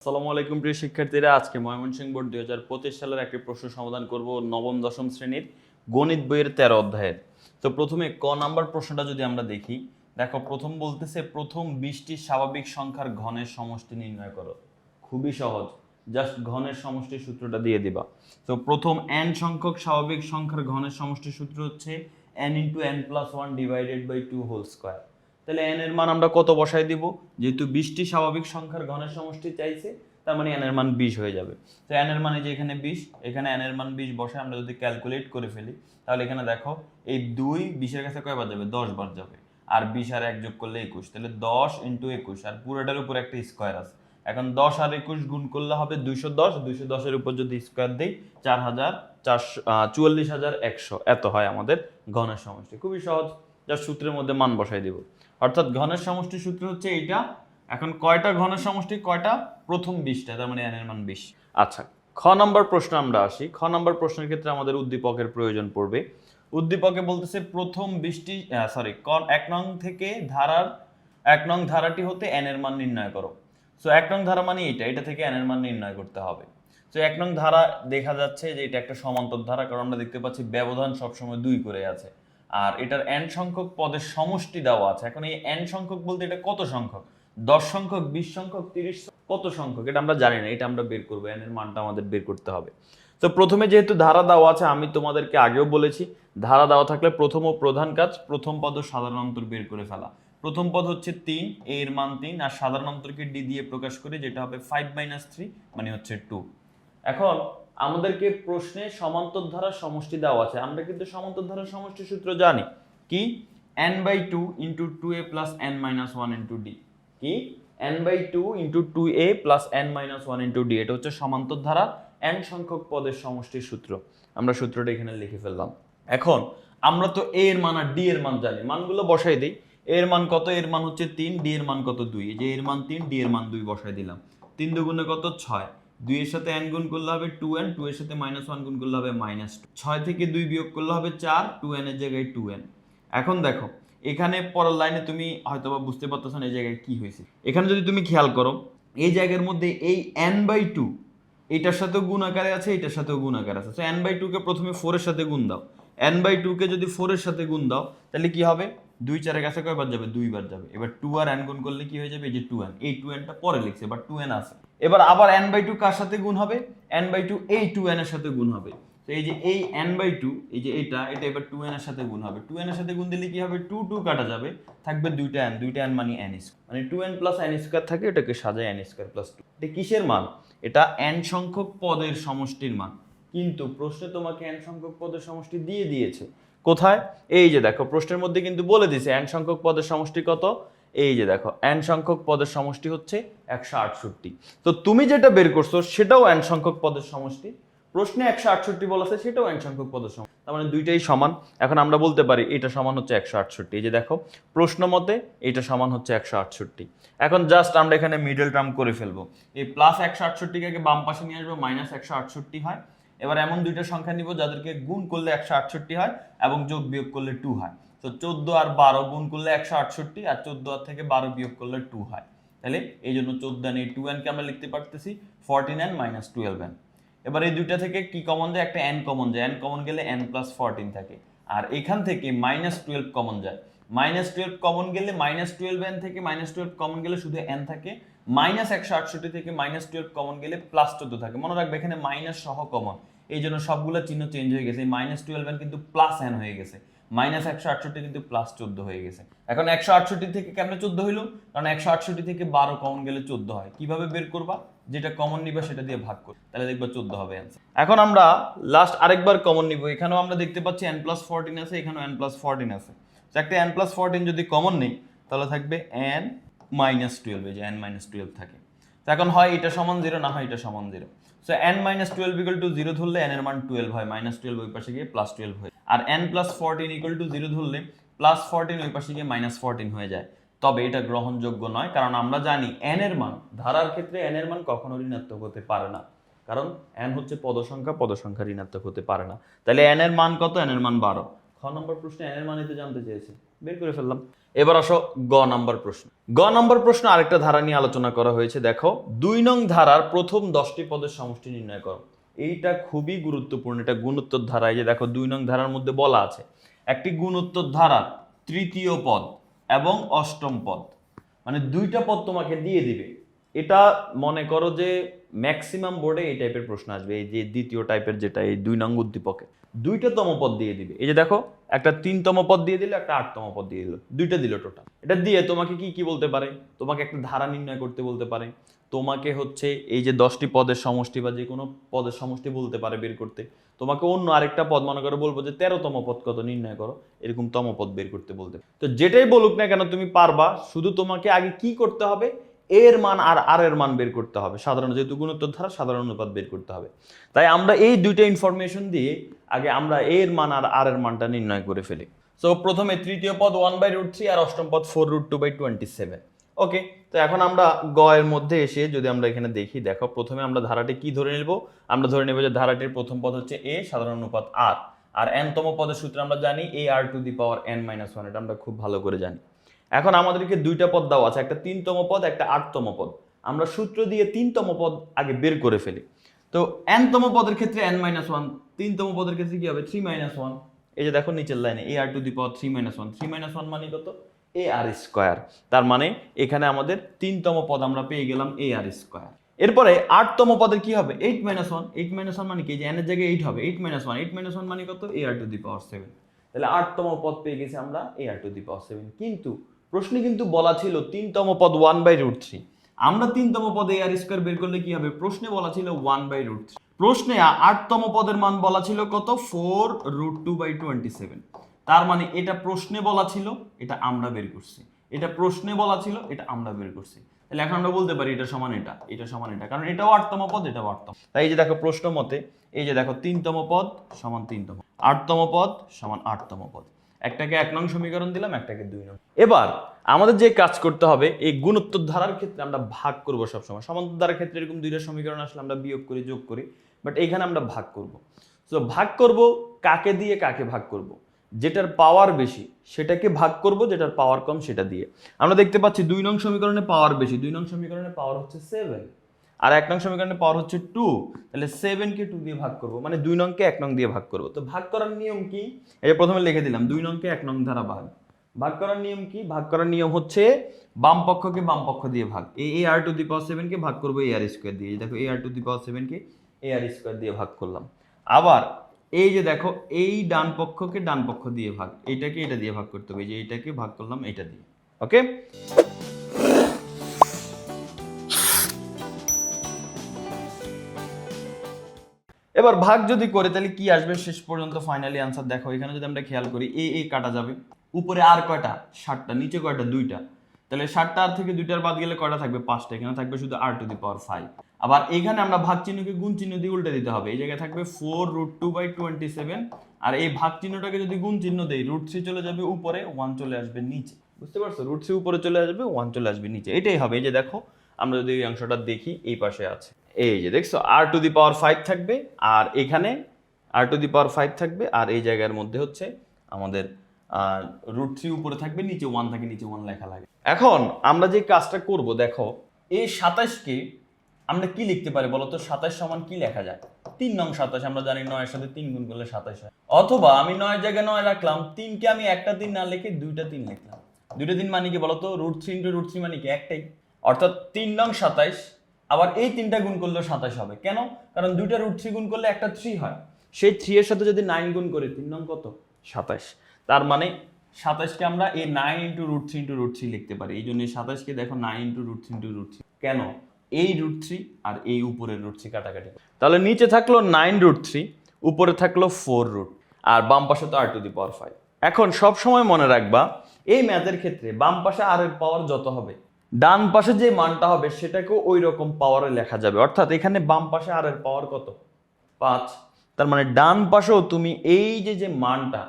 আসসালামু আলাইকুম প্রিয় শিক্ষার্থীরা, আজকে ময়মনসিংহ বোর্ড 2025 সালের একটি প্রশ্ন সমাধান করব নবম দশম শ্রেণীর গণিত বইয়ের 13 অধ্যায়ের। তো প্রথমে ক নাম্বার প্রশ্নটা যদি আমরা দেখি, দেখো প্রথম বলতেছে প্রথম 20টি স্বাভাবিক সংখ্যার ঘনের সমষ্টি নির্ণয় করো। খুবই সহজ, জাস্ট ঘনের সমষ্টির সূত্রটা দিয়ে দিবা। তো প্রথম n সংখ্যক স্বাভাবিক সংখ্যার ঘনের সমষ্টির সূত্র হচ্ছে n × n+1 divided by 2 whole square. তাহলে n এর মান আমরা কত বসাই দিব? যেহেতু 20টি স্বাভাবিক সংখ্যার ঘনের সমষ্টি চাইছে, তার মানে n এর মান 20 হয়ে যাবে। তো n এর মানে যে এখানে 20, এখানে n এর মান 20 বসায় আমরা যদি ক্যালকুলেট করে ফেলি, তাহলে এখানে দেখো এই 2 20 এর কাছে কয়বার যাবে? 10 বার যাবে। আর 20 আর 1 যোগ করলে 21, তাহলে 10 × 21, আর পুরোটার উপর একটা স্কয়ার আছে। এখন 10 আর 21 গুণ করলে হবে 210, 210 এর উপর যদি স্কয়ার দেই 44,100 এত হয় আমাদের ঘনের সমষ্টি। খুবই সহজ, যার সূত্রের মধ্যে মান বসাই দিব। অর্থাৎ ঘনের সমষ্টির সূত্র হচ্ছে এইটা। এখন কয়টা ঘনের সমষ্টি? কয়টা? প্রথম 20টা, তার মানে n এর মান 20। আচ্ছা, খ নম্বর প্রশ্ন আমরা আসি। খ নম্বর প্রশ্নের ক্ষেত্রে আমাদের উদ্দীপকের প্রয়োজন পড়বে। উদ্দীপকে বলতেছে প্রথম 20টি এক নং থেকে ধারার 1 নং ধারাটি হতে n এর মান নির্ণয় করো। সো 1 নং ধারা মানে এটা থেকে n এর মান নির্ণয় করতে হবে। তো 1 নং ধারা দেখা যাচ্ছে যে এটা একটা সমান্তর ধারা, কারণ আমরা দেখতে পাচ্ছি ব্যবধান সবসময় 2 করে আছে, আর এটার n সংখ্যক পদের সমষ্টি দেওয়া আছে। এখন এই n সংখ্যক বলতে এটা কত সংখ্যক? 10 সংখ্যক, 20 সংখ্যক, 30 কত সংখ্যক এটা আমরা জানি না, এটা আমরা বের করব। n এর মানটা আমাদের বের করতে হবে। তো প্রথমে যেহেতু ধারা দেওয়া আছে, আমি তোমাদেরকে আগেও বলেছি ধারা দেওয়া থাকলে প্রথম ও প্রধান কাজ প্রথম পদ ও সাধারণ অন্তর বের করে ফেলা। প্রথম পদ হচ্ছে 3, a এর মান 3, আর সাধারণ অন্তরকে d দিয়ে প্রকাশ করে, যেটা হবে 5 - 3 মানে হচ্ছে 2। এখন আমাদেরকে প্রশ্নে সমান্তর ধারার সমষ্টি দেওয়া আছে, আমরা কিন্তু সমান্তর ধারার সমষ্টি সূত্র জানি কি? n/2 × 2a + n-1 × d। কি? n/2 × 2a + n-1 × d। এটা হচ্ছে সমান্তর ধারা n সংখ্যক পদের সমষ্টির সূত্র। আমরা সূত্রটা এখানে লিখে ফেললাম। এখন আমরা তো a এর মান আর d এর মান জানি, মানগুলো বসাই দেই। a এর মান কত? এর মান হচ্ছে 3, d এর মান কত? 2। এই যে a এর মান 3, d এর মান 2 বসাই দিলাম। 3 × 2 = কত? 6। 2 এর সাথে n গুণ করলে হবে 2n, 2 এর সাথে -1 গুণ করলে হবে -2। 6 থেকে 2 বিয়োগ করলে হবে 4, 2n এর জায়গায় 2n। এখন দেখো এখানে পরের লাইনে তুমি হয়তোবা বুঝতে পারতেছ না এই জায়গায় কি হয়েছে। এখানে যদি তুমি খেয়াল করো, এই জায়গার মধ্যে এই n/2 এটার সাথেও গুণ আকারে আছে, এটার সাথেও গুণ আকারে আছে। সো n/2 কে প্রথমে 4 এর সাথে গুণ দাও। n/2 কে যদি 4 এর সাথে গুণ দাও, তাহলে কি হবে? 2 4 এর কাছে কয়বার যাবে? 2 বার যাবে। এবার 2 আর n গুণ করলে কি হয়ে যাবে? এই যে 2n, এই 2n টা পরে লিখছে, বাট 2n আছে। এবার আবার n/2 কার সাথে গুণ হবে? n/2 এই 2n এর সাথে গুণ হবে। তো এই যে এই n/2, এই যে এটা এবার 2n এর সাথে গুণ হবে। 2n এর সাথে গুণ দিলে কি হবে? 2 2 কাটা যাবে, থাকবে দুইটা n মানে n স্কয়ার, মানে 2n + n স্কয়ার থাকে, এটাকে সাজায় n স্কয়ার + 2। এটা কিসের মান? এটা n সংখ্যক পদের সমষ্টির মান। কিন্তু প্রশ্নে তোমাকে n সংখ্যক পদের সমষ্টি দিয়ে দিয়েছে। কোথায়? এই যে দেখো প্রশ্নের মধ্যে কিন্তু বলে দিয়েছে n সংখ্যক পদের সমষ্টি কত। এই যে দেখো n সংখ্যক পদের সমষ্টি হচ্ছে 168। তো তুমি যেটা বের করছো সেটাও n সংখ্যক পদের সমষ্টি। প্রশ্নে 168 বলা আছে, সেটাও n সংখ্যক পদের সমষ্টি, তার মানে দুইটাই সমান। এখন আমরা বলতে পারি এটা সমান হচ্ছে 168। এই যে দেখো প্রশ্ন মতে এটা সমান হচ্ছে 168। এখন জাস্ট আমরা এখানে মিডল টার্ম করে ফেলবো। এই +168 কে বাম পাশে নিয়ে আসবো, -168 হয়। এবার এমন দুইটা সংখ্যা নিব যাদেরকে গুণ করলে 168 হয় এবং যোগ বিয়োগ করলে 2 হয়। তো 14 আর 12 গুণ করলে 168, আর 14 থেকে 12 বিয়োগ করলে 2 হয়। তাহলে এই জন্য 14n, এই 2n কে আমরা লিখতে পারতেছি 14n - 12n। এবার এই দুইটা থেকে কি কমন যায়? একটা n কমন যায়, n কমন গেলে n + 14 থাকে। আর এখান থেকে -12 কমন যায়, -12 কমন গেলে -12n থেকে -12 কমন গেলে শুধু n থাকে। -168 থেকে -12 কমন গেলে +14 থাকে। মনে রাখবে এখানে মাইনাস সহ কমন, এই জন্য সবগুলো চিহ্ন চেঞ্জ হয়ে গেছে। -12n কিন্তু +n হয়ে গেছে, -168 কিন্তু +14 হয়ে গেছে। এখন 168 থেকে কেমনে 14 হইলো? কারণ 168 থেকে 12 কমন গেলে 14 হয়। কিভাবে বের করবা? যেটা কমন নিবা সেটা দিয়ে ভাগ করো, তাহলে দেখবা 14 হবে অ্যান্সার। এখন আমরা লাস্ট আরেকবার কমন নিব। এখানেও আমরা দেখতে পাচ্ছি n + 14 আছে, এখানেও n + 14 আছে। তো একটা n + 14 যদি কমন নেই, তাহলে থাকবে n - 12। এই যে n - 12 থাকে। তো এখন হয় এটা সমান 0, না হয় এটা সমান 0। সো n - 12 = 0 ধরলে n এর মান 12 হয়, -12 ওই পাশে গিয়ে +12 হয়। আর n + 14 = 0 ধরলে +14 ওই পাশে গিয়ে -14 হয়ে যায়। তবে এটা গ্রহণযোগ্য নয়, কারণ আমরা জানি n এর মান ধারার ক্ষেত্রে n এর মান কখনো ঋণাত্মক হতে পারে না, কারণ n হচ্ছে পদ সংখ্যা ঋণাত্মক হতে পারে না। তাহলে n এর মান কত? n এর মান 12। খ নম্বর প্রশ্নে n এর মান জানতে চেয়েছে, বের করে ফেললাম। এবার আসো গ নাম্বার প্রশ্ন। গ নাম্বার প্রশ্ন আরেকটা ধারা নিয়ে আলোচনা করা হয়েছে। দেখো 2 নং ধারার প্রথম 10টি পদের সমষ্টি নির্ণয় করো। এইটা খুবই গুরুত্বপূর্ণ, এটা গুণোত্তর ধারা। এই যে দেখো 2 নং ধারার মধ্যে বলা আছে একটি গুণোত্তর ধারার তৃতীয় পদ এবং অষ্টম পদ, মানে দুইটা পদ তোমাকে দিয়ে দিবে। এটা মনে করো যে ম্যাক্সিমাম বোর্ডে এই টাইপের প্রশ্ন আসবে, এই যে দ্বিতীয় টাইপের যেটা এই 2 নং উদ্দীপকে দুইটা তম পদ দিয়ে দিবে। এই যে দেখো একটা 3তম পদ দিয়ে দিল, একটা 8তম পদ দিয়ে দিল, দুইটা দিল টোটাল। এটা দিয়ে তোমাকে কি কি বলতে পারে, তোমাকে একটা ধারা নির্ণয় করতে বলতে পারে, তোমাকে হচ্ছে এই যে 10টি পদের সমষ্টি বা যে কোনো পদের সমষ্টি বলতে পারে বের করতে, তোমাকে অন্য আরেকটা পদ মনে করে বলবো যে 13তম পদ কত নির্ণয় করো, এরকম তম পদ বের করতে বলতে। তো যেটাই বলুক না কেন তুমি পারবা, শুধু তোমাকে আগে কি করতে হবে, এর মান আর আর এর মান বের করতে হবে। সাধারণ যেহেতু গুণোত্তর ধারা সাধারণ অনুপাত বের করতে হবে, তাই আমরা এই দুইটা ইনফরমেশন দিয়ে আগে আমরা এর মান আর আর এর মানটা নির্ণয় করে ফেলি। সো প্রথমে তৃতীয় পদ 1/√3 আর অষ্টম পদ 4√2/27। ওকে, তো এখন আমরা গ এর মধ্যে এসে যদি আমরা এখানে দেখি, দেখো প্রথমে আমরা ধারাটি কি ধরে নেব, আমরা ধরে নেব যে ধারাটির প্রথম পদ হচ্ছে এ সাধারণ অনুপাত আর, আর n-তম পদের সূত্র আমরা জানি ar⁻n-1, এটা আমরা খুব ভালো করে জানি। এখন আমাদেরকে দুইটা পদ দেওয়া আছে, একটা 3তম পদ একটা 8তম পদ। আমরা সূত্র দিয়ে 3তম পদ আগে বের করে ফেলি। তো n-তম পদের ক্ষেত্রে n-1, 3তম পদের ক্ষেত্রে কি হবে 3-1। এই যে দেখো নিচের লাইনে ar⁻3-1, 3-1 মানে কত ar²। তার মানে এখানে আমাদের 3তম পদ আমরা পেয়ে গেলাম ar²। এরপরে 8তম পদের কি হবে 8-1, 8-1 মানে কি, যে n এর জায়গায় 8 হবে, 8-1, 8-1 মানে কত ar⁻7। তাহলে 8তম পদ পেয়ে গেছি আমরা ar⁻7। কিন্তু প্রশ্নে কিন্তু বলা ছিল 3তম পদ 1/√3, আমরা 3তম পদে ar² বের করলে কি হবে, প্রশ্নে বলা ছিল 1/√3। প্রশ্নে 8তম পদের মান বলা ছিল কত 4√2/27। তার মানে এটা প্রশ্নে বলা ছিল, এটা আমরা বের করছি, এটা প্রশ্নে বলা ছিল, এটা আমরা বের করছি। তাহলে এখন আমরা বলতে পারি এটা সমান এটা, এটা সমান এটা, কারণ এটাও 8তম পদ, এটাও 8তম। তাই এই যে দেখো প্রশ্ন মতে এই যে দেখো 3তম পদ সমান 3তম, 8তম পদ সমান 8তম পদ। একটাকে 1 নং সমীকরণ দিলাম, একটাকে 2 নং। এবার আমাদের যে কাজ করতে হবে, এই গুণোত্তর ধারার ক্ষেত্রে আমরা ভাগ করব সবসময়। সমান্তর ধারার ক্ষেত্রে এরকম দুইটা সমীকরণ আসলে আমরা বিয়োগ করি, যোগ করি, বাট এইখানে আমরা ভাগ করব। তো ভাগ করব কাকে দিয়ে কাকে ভাগ করব, যেটার পাওয়ার বেশি সেটাকে ভাগ করব, যেটার পাওয়ার কম সেটা দিয়ে। আমরা দেখতে পাচ্ছি 2 নং সমীকরণে পাওয়ার বেশি, 2 নং সমীকরণে পাওয়ার হচ্ছে 7, আর 1 নং সমীকরণে পাওয়ার হচ্ছে 2। তাহলে 7 কে 2 দিয়ে ভাগ করব, মানে 2 নংকে 1 নং দিয়ে ভাগ করব। তো ভাগ করার নিয়ম কি, এই যে প্রথমে লিখে দিলাম 2 নংকে 1 নং দ্বারা ভাগ। ভাগ করার নিয়ম কি, ভাগ করার নিয়ম হচ্ছে বাম পক্ষকে বাম পক্ষ দিয়ে ভাগ। এই ar⁻7 কে ভাগ করব ar² দিয়ে। দেখো ar⁻7 কে ar² দিয়ে ভাগ করলাম। আবার এই যে দেখো এই ডান পক্ষকে ডান পক্ষ দিয়ে ভাগ, এইটাকে এটা দিয়ে ভাগ করতে হবে, এই যে এইটাকে ভাগ করলাম এটা দিয়ে। ওকে, এবার ভাগ যদি করে তাহলে কি আসবে শেষ পর্যন্ত ফাইনালি আনসার। দেখো এখানে যদি আমরা খেয়াল করি এ কাটা যাবে, উপরে আর কয়টা 7টা, নিচে কয়টা 2টা, তাহলে 7টা আর থেকে 2টার বাদ গেলে কয়টা থাকবে 5টা, এখানে থাকবে শুধু r⁻5। আবার এখানে আমরা ভাগ চিহ্নকে গুণ চিহ্ন দিয়ে উল্টে দিতে হবে, এই জায়গায় থাকবে 4√2/27, আর এই ভাগ চিহ্নটাকে যদি গুণ চিহ্ন দেই √3 চলে যাবে উপরে, 1 চলে আসবে নিচে। বুঝতে পারছো, √3 উপরে চলে আসবে, 1 চলে আসবে নিচে, এটাই হবে। এই যে দেখো আমরা যদি এই অংশটা দেখি এই পাশে আছে, এই যে দেখছো r⁻5 থাকবে, আর এখানে r⁻5 থাকবে, আর এই জায়গার মধ্যে হচ্ছে আমাদের √3 উপরে থাকবে, নিচে 1 থাকে, নিচে 1 লেখা লাগে। এখন আমরা যে কাজটা করব, দেখো এই 27কে আমরা কি লিখতে পারি বলতো, 27 সমান কি লেখা যায়, 3 নং 27। আমরা জানি 9 এর সাথে 3 গুণ করলে 27 হয়। অথবা আমি 9 এর জায়গায় 9 রাখলাম, 3 কে আমি একটা 3 না লিখে 2টা 3 লিখলাম। 2টা 3 মানে কি বলতো, √3 × √3 মানে কি একটাই, অর্থাৎ 3 নং 27। আবার এই 3টা গুণ করলে 27 হবে, কেন, কারণ 2টা √3 গুণ করলে একটা 3 হয়, সেই 3 এর সাথে যদি 9 গুণ করি 3 নং কত 27। তার মানে 27কে আমরা এই 9 × √3 × √3 লিখতে পারি। এই জন্য 27কে দেখো 9 × √3 × √3, কেন, এই √3 আর এই উপরের √3 কাটাকাটি, তাহলে নিচে থাকলো 9√3, উপরে থাকলো 4√, আর বাম পাশে তো r⁻5। এখন সব সময় মনে রাখবা এই ম্যাথের ক্ষেত্রে বাম পাশে r এর পাওয়ার যত হবে, ডান পাশে যে মানটা হবে সেটাকেও ওই রকম পাওয়ারে লেখা যাবে। অর্থাৎ এখানে বাম পাশে r এর পাওয়ার কত 5, তার মানে ডান পাশেও তুমি এই যে মানটা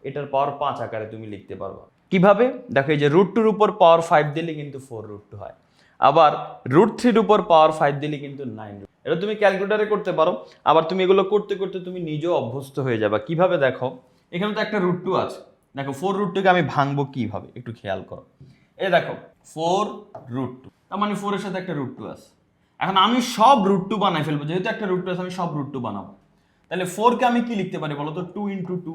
এটার পাওয়ার 5 আকারে তুমি লিখতে পারবা। কিভাবে, দেখো এই যে √2 উপর পাওয়ার 5 দিলে কিন্তু 4√2 হয়, আবার √3 উপর পাওয়ার 5 দিলে কিন্তু 9। এটা তুমি ক্যালকুলেটরে করতে পারো, আবার তুমি এগুলো করতে করতে তুমি নিজেও অভ্যস্ত হয়ে যাবে। কিভাবে, দেখো এখানে তো একটা √2 আছে, দেখো 4√2 আমি ভাঙবো কিভাবে একটু খেয়াল করো। এই দেখো 4√2, তার মানে 4 এর সাথে একটা √2 আছে। এখন আমি সব √2 বানাই ফেলবো, যেহেতু একটা √2 আছে আমি সব √2 বানাবো। তাহলে 4 কে আমি কি লিখতে পারি বলো তো? 2 × 2,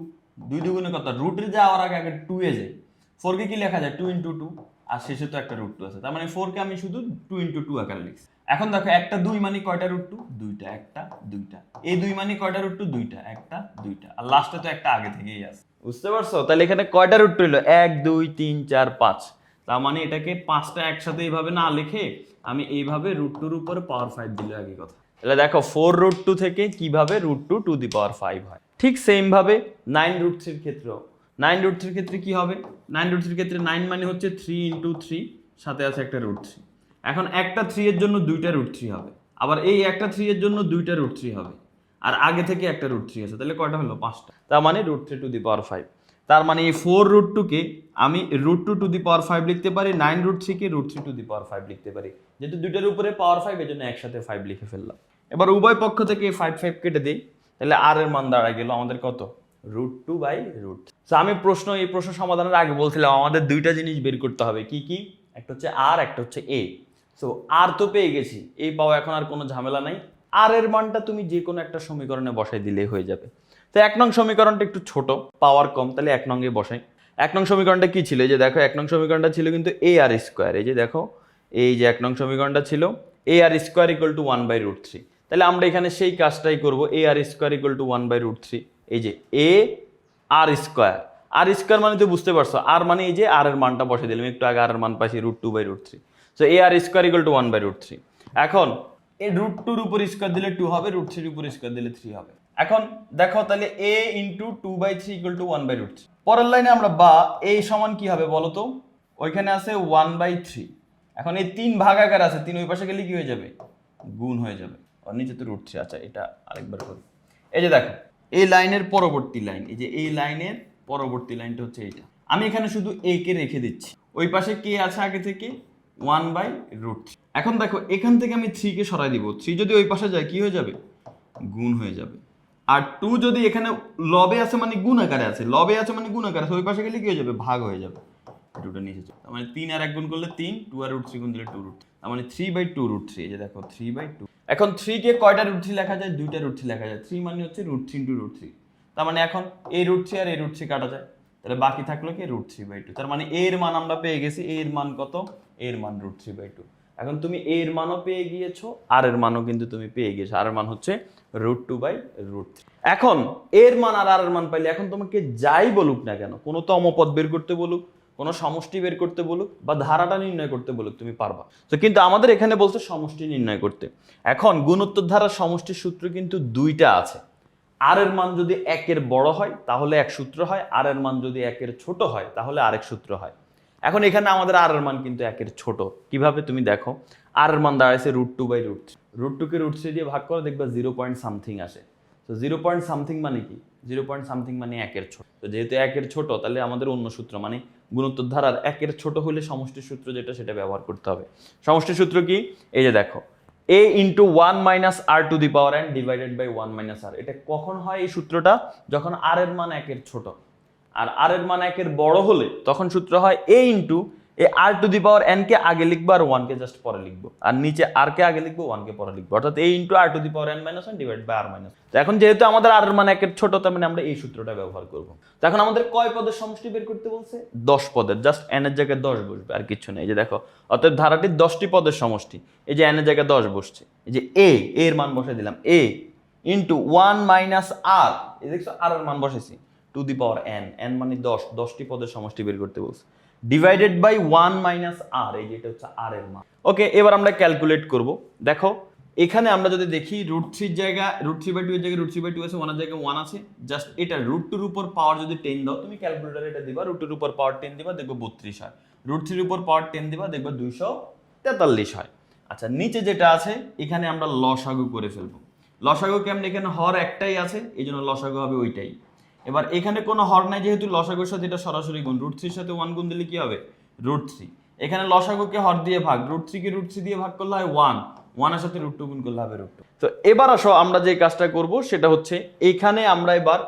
2 দুগুণে কত? রুটে যাওয়ার আগে আগে 2 এ যায়। 4 কে কি লেখা যায়? 2 × 2, আর শেষে তো একটা √2 আছে, তার মানে 4 কে আমি শুধু 2 × 2 আকারে লিখছি। এখন দেখো একটা 2 মানে কয়টা √2? দুইটা, একটা দুইটা। এই 2 মানে কয়টা √2? দুইটা, একটা দুইটা, আর লাস্টে তো একটা আগে থেকেই আছে। বুঝতে পারছো? তাহলে এখানে কয়টা √2 হলো? 1 2 3 4 5। তার মানে এটাকে 5টা একসাথে এইভাবে না লিখে আমি এইভাবে √2 উপরে পাওয়ার 5 দিলে আগে কথা। তাহলে দেখো 4√2 থেকে কিভাবে √2 টু দি পাওয়ার 5 হয়। ঠিক সেম ভাবে 9√3 এর ক্ষেত্রেও, 9√3 এর ক্ষেত্রে কি হবে? 9√3 এর ক্ষেত্রে 9 মানে হচ্ছে 3 × 3, সাথে আছে একটা √3। এখন একটা 3 এর জন্য দুইটা √3 হবে, আবার এই একটা 3 এর জন্য দুইটা √3 হবে, আর আগে থেকে একটা √3 আছে, তাহলে কয়টা হলো? 5টা। তার মানে √3 টু দি পাওয়ার 5। তার মানে এই 4√2 কে আমি √2 টু দি পাওয়ার 5 লিখতে পারি, 9√3 কে √3 টু দি পাওয়ার 5 লিখতে পারি। যেহেতু দুইটার উপরে পাওয়ার 5, এই জন্য একসাথে 5 লিখে ফেললাম। এবার উভয় পক্ষ থেকে 5 5 কেটে দিই, তাহলে আর এর মান দাঁড়ায় গেল আমাদের কত? √2/√3। সো আমি এই প্রশ্ন সমাধানের আগে বলছিলাম আমাদের দুইটা জিনিস বের করতে হবে। কি কি? একটা হচ্ছে আর, একটা হচ্ছে এ। সো আর তো পেয়ে গেছি, এই পাওয়া এখন আর কোনো ঝামেলা নাই। আর এর মানটা তুমি যে কোনো একটা সমীকরণে বসাই দিলেই হয়ে যাবে। তো 1 নং সমীকরণটা একটু ছোট, পাওয়ার কম, তাহলে 1 নং এ বসাই। 1 নং সমীকরণটা কি ছিল? এই যে দেখো 1 নং সমীকরণটা ছিল কিন্তু ar²। এই যে দেখো, এই যে 1 নং সমীকরণটা ছিল ar² = 1/√3। তাহলে আমরা এখানে সেই কাজটাই করব, ar² = 1/√3। এই যে আর² মানে তো বুঝতে পারছো, আর মানে এই যে আর এর মানটা বসে দিলাম, একটু আগে আর এর মান পাইছি √2/√3। So ar² = 1/√3। এখন এই √2 এর উপর স্কয়ার দিলে 2 হবে, √3 এর উপর স্কয়ার দিলে 3 হবে। এখন দেখো তাহলে a × 2/3 = 1/√3। পরের লাইনে আমরা বা a সমান কি হবে বলো তো? ওইখানে আছে 1/3। এখন এই 3 ভাগাকার আছে, 3 ওই পাশে গেলে কি হয়ে যাবে? গুণ হয়ে যাবে। আর নিচে তো √3। আচ্ছা, এটা আরেকবার করি। এই যে দেখো এই লাইনের পরবর্তী লাইন, এই যে এই লাইনের পরবর্তী লাইনটা হচ্ছে এইটা। আমি এখানে শুধু a কে রেখে দিচ্ছি, ওই পাশে কে আছে আগে থেকে? 1/√3। এখন দেখো এখান থেকে আমি 3 কে সরাই দিব, 3 যদি ওই পাশে যায় কি হয়ে যাবে? গুণ হয়ে যাবে। আর 2 যদি এখানে লবে আছে মানে গুণ আকারে আছে, লবে আছে মানে গুণ আকারে আছে, ওই পাশে গেলে কি হয়ে যাবে? ভাগ হয়ে যাবে। 2টা নিচে যাবে, তার মানে 3 আর 1 গুণ করলে 3, 2 আর √3 গুণ দিলে 2√3, তার মানে 3/2√3। এই যে দেখো 3/2। এখন 3 কে কয়টা √3 লেখা যায়? দুইটা √3 লেখা যায়। 3 মানে হচ্ছে √3 × √3। তার মানে এখন এই √3 আর এই √3 কাটা যায়, তাহলে বাকি থাকলো কি? √3/2। তার মানে এর মান আমরা পেয়ে গেছি। এর মান কত? এর মান √3/2। এখন তুমি এর মানও পেয়ে গিয়েছো, আর এর মানও কিন্তু তুমি পেয়ে গিয়েছো। আর এর মান হচ্ছে √2/√3। এখন এর মান আর এর মান পাইলে এখন তোমাকে যাই বলুক না কেন, কোনো তো অমপদ বের করতে বলুক, কোনো সমষ্টি বের করতে বলুক, বা ধারাটা নির্ণয় করতে বলুক, তুমি পারবা। তো কিন্তু আমাদের এখানে বলছে সমষ্টি নির্ণয় করতে। এখন গুণোত্তর ধারার সমষ্টির সূত্র কিন্তু দুইটা আছে। আর এর মান যদি 1 এর বড় হয় তাহলে এক সূত্র হয়, আর এর মান যদি 1 এর ছোট হয় তাহলে আরেক সূত্র হয়। এখন এখানে আমাদের আর এর মান কিন্তু 1 এর ছোট। কিভাবে? তুমি দেখো, আর এর মান দাঁড়াইছে √2/√3। √2 কে √3 দিয়ে ভাগ করো, দেখবা 0.something আসে। তো 0.something মানে কি? 0.something মানে 1 এর ছোট। তো যেহেতু 1 এর ছোট, তাহলে আমাদের অন্য সূত্র মানে গুণোত্তর ধারার 1 এর ছোট হলে সমষ্টির সূত্র যেটা, সেটা ব্যবহার করতে হবে। সমষ্টির সূত্র কি? এই যে দেখো, a × 1 - r to the power n divided by 1 - r। এটা কখন হয় এই সূত্রটা? যখন r এর মান 1 এর ছোট, আর r এর মান 1 এর বড় হলে তখন সূত্র হয় a × r to the power n কে আগে লিখবো আর 1 কে জাস্ট পরে লিখবো, আর নিচে r কে আগে লিখবো, 1 কে পরে লিখবো, অর্থাৎ a × r to the power n - 1 divided by r - তো এখন যেহেতু আমাদের r এর মান 1 এর ছোট, তার মানে আমরা এই সূত্রটা ব্যবহার করব। তো এখন আমাদের কয় পদের সমষ্টি বের করতে বলছে? 10 পদের। জাস্ট n এর জায়গায় 10 বসবে, আর কিছু নেই। এই যে দেখো, অর্থাৎ ধারাটির 10টি পদের সমষ্টি। এই যে n এর জায়গায় 10 বসছে, এই যে a এর মান বসাই দিলাম, a × 1 - r। এই দেখছো r এর মান বসাইছি, two the power n, n মানে 10, 10টি পদের সমষ্টি বের করতে বলছে, ডিভাইডেড বাই 1 - r। এই যে এটা হচ্ছে r এর মান। ওকে, এবার আমরা ক্যালকুলেট করব। দেখো এখানে আমরা যদি দেখি √3 এর জায়গায় √3/2 এর জায়গায় √3/2 আছে, 1 এর জায়গায় 1 আছে। জাস্ট এটা √2 এর উপর পাওয়ার যদি 10 দাও, তুমি ক্যালকুলেটরে এটা দিবা, √2 এর উপর পাওয়ার 10 দিবা, দেখবে 32 হয়। √3 এর উপর পাওয়ার 10 দিবা, দেখবে 243 হয়। আচ্ছা, নিচে যেটা আছে এখানে আমরা লসাগু করে ফেলবো। লসাগু কেমন? এখানে হর একটাই আছে, এই জন্য লসাগু হবে ওইটাই। এবার এখানে কোনো হর নাই, যেহেতু লসাগুর সাথে এটা সরাসরি গুণ, √3 এর সাথে 1 গুণ দিলে কি হবে? √3। এখানে লসাগুকে হর দিয়ে ভাগ, √3 কে √3 দিয়ে ভাগ করলে হয় 1, 1 এর সাথে √2 গুণ করলে হবে √2। তো এবার আসো আমরা যে কাজটা করব সেটা হচ্ছে, এখানে আমরা এবার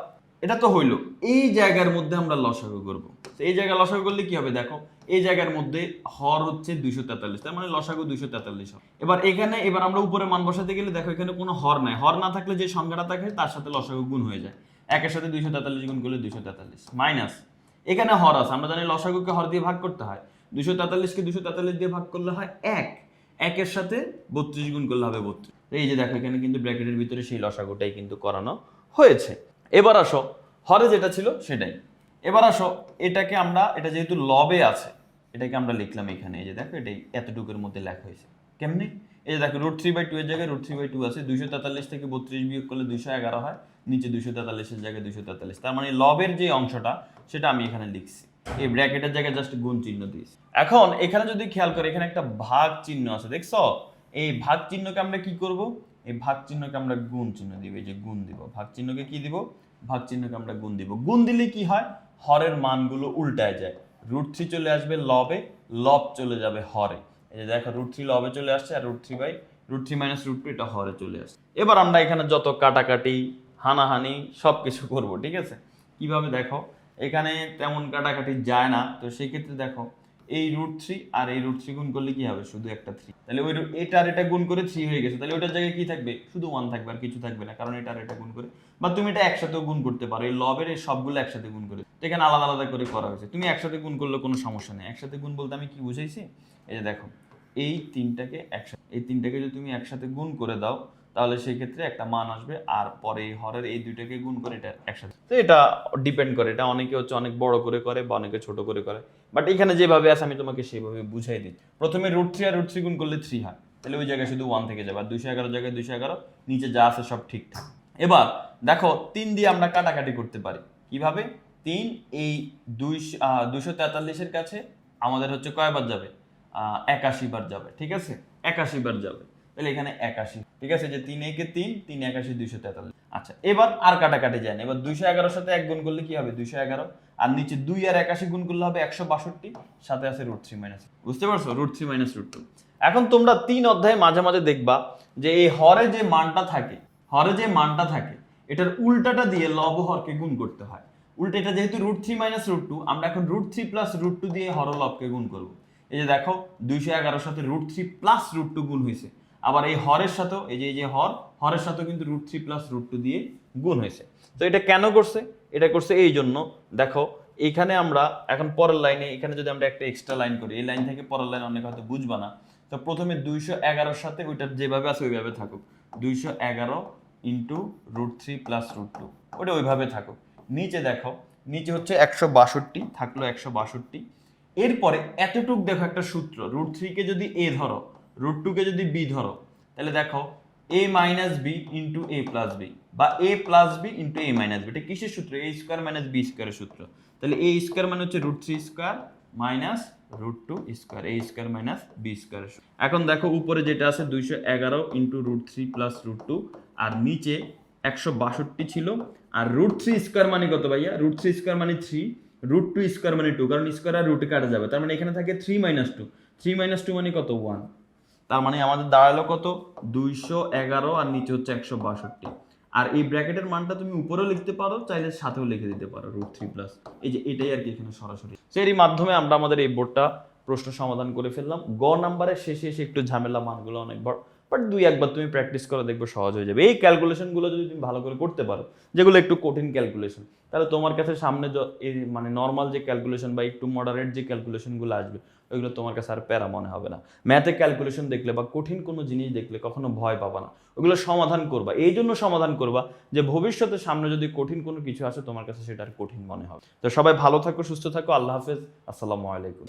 এটা তো হইলো, এই জায়গার মধ্যে আমরা লসাগু করব। এই জায়গায় লসাগু করলে কি হবে দেখো, এই জায়গার মধ্যে হর হচ্ছে 243, তার মানে লসাগু 243 হবে। এবার আমরা উপরে মান বসাতে গেলে দেখো এখানে কোনো হর নাই, হর না থাকলে যে সংখ্যাটা থাকে তার সাথে লসাগু গুণ হয়ে যায়। একের সাথে 243 গুণ করলে 243 মাইনাস এখানে হর আছে, আমরা জানি লসাগুকে হর দিয়ে ভাগ করতে হয়, 243 কে 243 দিয়ে ভাগ করলে হয় 1, একের সাথে 32 গুণ করলে হবে 32। এই যে দেখো এখানে কিন্তু ব্র্যাকেটের ভিতরে সেই লসাগুটাই কিন্তু করানো হয়েছে। এবার আসো হরে যেটা ছিল সেটাই। এবার আসো এটাকে আমরা, এটা যেহেতু লবে আছে এটাকে আমরা লিখলাম এখানে, এই যে দেখো এটাই এতটুকুর মধ্যে লেখা হয়েছে। কেমনে? এই যে দেখো √3/2 এর জায়গায় √3/2 আছে, 243 থেকে 32 বিয়োগ করলে 211 হয়, নিচে 243 এর জায়গায় 243, তার মানে লবের যে অংশটা সেটা আমি এখানে লিখছি, এই ব্র্যাকেটের জায়গায় জাস্ট গুণ চিহ্ন দিয়েছি। এখন এখানে যদি খেয়াল করে এখানে একটা ভাগ চিহ্ন আছে, দেখছো? এই ভাগ চিহ্নকে আমরা কি করব? এই ভাগ চিহ্নকে আমরা গুণ চিহ্ন দিব, এই যে গুণ দিব, ভাগ চিহ্নকে কি দিব? ভাগ চিহ্নকে আমরা গুণ দিব। গুণ দিলে কি হয়? হরের মানগুলো উল্টায় যায়, √3 চলে আসবে লবে, লব চলে যাবে হরে। এই যে দেখো √3 লবে চলে আসছে আর √3 মাইনাস √2 এটা হরে চলে আসছে। এবার আমরা এখানে যত কাটাকাটি হানাহানি সবকিছু করব, ঠিক আছে? কিভাবে দেখো, এখানে তেমন কাটাকাটি যায় না, তো সেই ক্ষেত্রে দেখো এই √3 আর এই √3 গুণ করলে কি হবে? শুধু একটা 3, তাহলে ওই এটা আর এটা গুণ করে 3 হয়ে গেছে, তাহলে ওটার জায়গায় কি থাকবে? শুধু 1 থাকবে, আর কিছু থাকবে না, কারণ এটা আর এটা গুণ করে, বা তুমি এটা একসাথেও গুণ করতে পারো, এই লবের এই সবগুলো একসাথে গুণ করে, তো এখানে আলাদা আলাদা করে করা হয়েছে। তুমি একসাথে গুণ করলে কোনো সমস্যা নেই। একসাথে গুণ বলতে আমি কি বুঝাইছি? এই যে দেখো এই তিনটাকে যদি তুমি একসাথে গুণ করে দাও তাহলে সেই ক্ষেত্রে একটা মান আসবে, আর পরে এই হরের এই দুইটাকে গুণ করে এটা একসাথে। তো এটা ডিপেন্ড করে, এটা অনেকে হচ্ছে অনেক বড় করে করে বা অনেকে ছোট করে করে, বাট এখানে যেভাবে আছে আমি তোমাকে সেইভাবে বুঝাই দিই। প্রথমে √3 আর √3 গুণ করলে 3 হয়, তাহলে ওই জায়গায় শুধু 1 থেকে যাবে, আর 211 জায়গায় 211, নিচে যা আছে সব ঠিকঠাক। এবার দেখো 3 দিয়ে আমরা কাটাকাটি করতে পারি। কিভাবে? 3 এই 243 এর কাছে আমাদের হচ্ছে কয়বার যাবে? 81 বার যাবে, ঠিক আছে? 81 বার যাবে, তাহলে এখানে 81, ঠিক আছে? যে 3 একে 3, 3 81 243। আচ্ছা এবার আর কাটাকাটি যায় না, এবার 211 সাথে 1 গুণ করলে কি হবে? 211, আর নিচে 2 আর 81 গুণ করলে হবে 162, সাথে আছে √3 মাইনাস, বুঝতে পারছো? √3 মাইনাস √2। এখন তোমরা 3 অধ্যায়ে মাঝে মাঝে দেখবা যে এই হরে যে মানটা থাকে এটার উল্টাটা দিয়ে লব হরকে গুণ করতে হয়। উল্টা এটা যেহেতু √3 মাইনাস √2, আমরা এখন √3 প্লাস √2 দিয়ে হর লবকে গুণ করব। এই যে দেখো 211 সাথে √3 প্লাস √2 গুণ হয়েছে, আবার এই হরের সাথেও এই যে হরের সাথেও কিন্তু √3 প্লাস √2 দিয়ে গুণ হয়েছে। তো এটা কেন করছে? এটা করছে এই জন্য, দেখো এইখানে আমরা এখন পরের লাইনে, এখানে যদি আমরা একটা এক্সট্রা লাইন করি, এই লাইন থেকে পরের লাইন অনেক হয়তো বুঝবা না, তো প্রথমে 211 সাথে ওইটা যেভাবে আছে ওইভাবে থাকুক, 211 ইন্টু √3 প্লাস √2, ওটা ওইভাবে থাকুক। নিচে দেখো, নিচে হচ্ছে 162 থাকলো 162। এরপরে এতটুক দেখো একটা সূত্র, √3 কে যদি a ধরো, √2 কে যদি b ধরো, তাহলে দেখো a minus B into a plus B, বা a plus B into a minus B, এটা কিসের সূত্র? a স্কোয়ার মাইনাস b স্কোয়ারের সূত্র। তাহলে a স্কোয়ার মানে হচ্ছে √3 square minus √2 square, a square minus b স্কোয়ারের। এখন দেখো উপরে যেটা আছে 211 ইন্টু √3 প্লাস √2, আর নিচে 162 ছিল, আর √3 স্কোয়ার মানে কত ভাইয়া? √3 স্কোয়ার মানে 3, √2 স্কোয়ার মানে 2, কারণ স্কোয়ার আর রুটে কাটা যাবে, তার মানে এখানে থাকে 3 মাইনাস 2, 3 মাইনাস 2 মানে কত? 1, তার মানে আমাদের দাঁড়ালো কত? 211, আর নিচে হচ্ছে 162। আর এই ব্র্যাকেটের মানটা তুমি উপরেও লিখতে পারো, চাইলে সাথেও লিখে দিতে পারো √3 প্লাস, এই যে এটাই আর কি এখানে সরাসরি। তো এরই মাধ্যমে আমরা আমাদের এই বোর্ডটা প্রশ্ন সমাধান করে ফেললাম। গ নাম্বারের শেষে এসে একটু ঝামেলা, মানগুলো অনেক বড়, বাট 2-1 বার তুমি প্র্যাকটিস করে দেখবে সহজ হয়ে যাবে। এই ক্যালকুলেশনগুলো যদি তুমি ভালো করে করতে পারো, যেগুলো একটু কঠিন ক্যালকুলেশন, তাহলে তোমার কাছে সামনে মানে নর্মাল যে ক্যালকুলেশন বা একটু মডারেট যে ক্যালকুলেশনগুলো আসবে ওইগুলো তোমার কাছে আর প্যারা মনে হবে না। ম্যাথে ক্যালকুলেশন দেখলে বা কঠিন কোনো জিনিস দেখলে কখনো ভয় পাবা না, ওগুলো সমাধান করবা। এই জন্য সমাধান করবা যে ভবিষ্যতে সামনে যদি কঠিন কোনো কিছু আসে তোমার কাছে সেটা আর কঠিন মনে হবে। তো সবাই ভালো থাকো, সুস্থ থাকো, আল্লাহ হাফেজ, আসসালামু আলাইকুম।